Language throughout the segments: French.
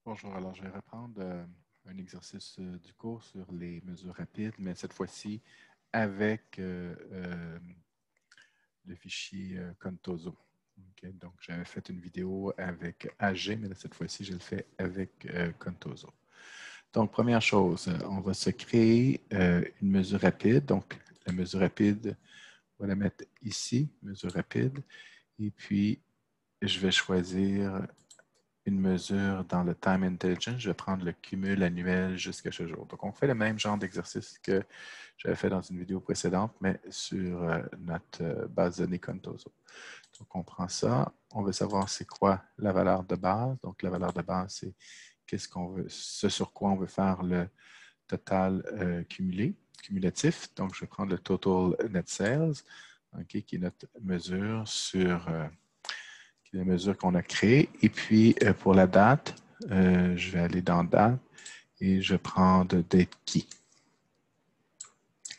Bonjour, alors je vais reprendre un exercice du cours sur les mesures rapides, mais cette fois-ci avec le fichier Contoso. Okay? Donc, j'avais fait une vidéo avec AG, mais cette fois-ci, je le fais avec Contoso. Donc, première chose, on va se créer une mesure rapide. Donc, la mesure rapide, on va la mettre ici, mesure rapide, et puis je vais choisir une mesure dans le Time Intelligence. Je vais prendre le cumul annuel jusqu'à ce jour. Donc, on fait le même genre d'exercice que j'avais fait dans une vidéo précédente, mais sur notre base de données Contoso. Donc, on prend ça. On veut savoir c'est quoi la valeur de base. Donc, la valeur de base, c'est qu'est-ce qu'on veut, ce sur quoi on veut faire le total cumulatif. Donc, je vais prendre le Total Net Sales, okay, qui est notre mesure sur la mesure qu'on a créée. Et puis, pour la date, je vais aller dans date et je vais prendre date key.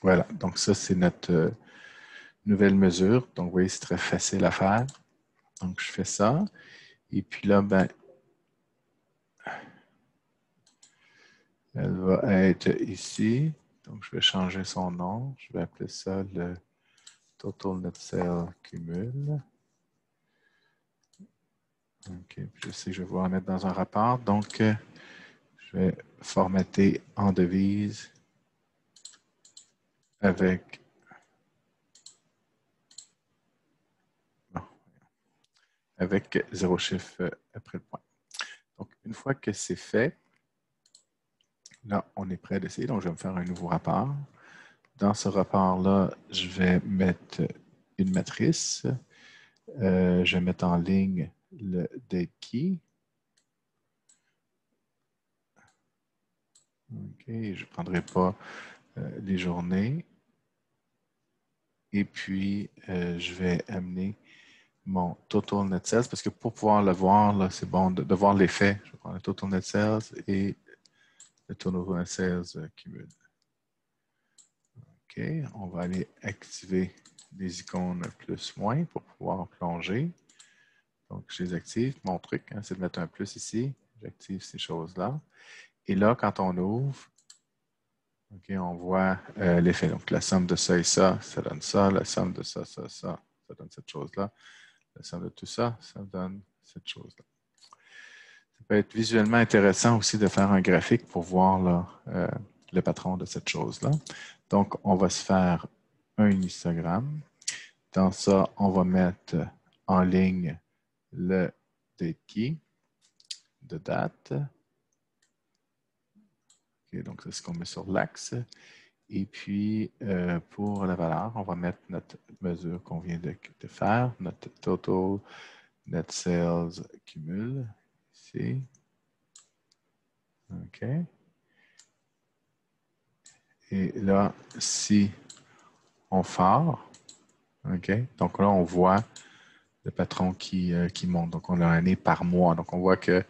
Voilà, donc ça, c'est notre nouvelle mesure. Donc, vous voyez, c'est très facile à faire. Donc, je fais ça. Et puis là, ben, elle va être ici. Donc, je vais changer son nom. Je vais appeler ça le Total Net Sale Cumul. OK, puis je sais que je vais pouvoir la mettre dans un rapport. Donc, je vais formater en devise avec zéro chiffre après le point. Donc, une fois que c'est fait, là, on est prêt d'essayer. Donc, je vais me faire un nouveau rapport. Dans ce rapport-là, je vais mettre une matrice. Je vais mettre en ligne le date key. OK, je ne prendrai pas les journées. Et puis, je vais amener mon Total Net Sales parce que pour pouvoir le voir, c'est bon de voir l'effet. Je vais prendre le Total Net Sales et le Total Net Sales cumul. OK, on va aller activer les icônes plus-moins pour pouvoir plonger. Donc, je les active. Mon truc, hein, c'est de mettre un plus ici. J'active ces choses-là. Et là, quand on ouvre, OK, on voit l'effet. Donc, la somme de ça et ça donne ça. La somme de ça, ça donne cette chose-là. La somme de tout ça, ça donne cette chose-là. Ça peut être visuellement intéressant aussi de faire un graphique pour voir là, le patron de cette chose-là. Donc, on va se faire un histogramme. Dans ça, on va mettre en ligne le date key de date. Okay, donc, c'est ce qu'on met sur l'axe. Et puis, pour la valeur, on va mettre notre mesure qu'on vient de faire, notre Total Net Sales Cumul, ici. OK. Et là, si on fort, OK, donc là, on voit le patron qui monte. Donc, on l'a année par mois. Donc, on voit que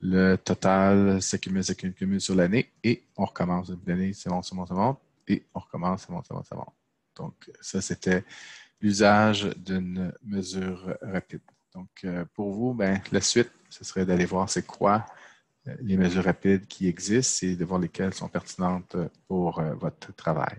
le total s'accumule sur l'année et on recommence. L'année, c'est bon, c'est bon, c'est bon. Et on recommence, c'est bon, c'est bon, c'est bon. Donc, ça, c'était l'usage d'une mesure rapide. Donc, pour vous, ben, la suite, ce serait d'aller voir c'est quoi les mesures rapides qui existent et de voir lesquelles sont pertinentes pour votre travail.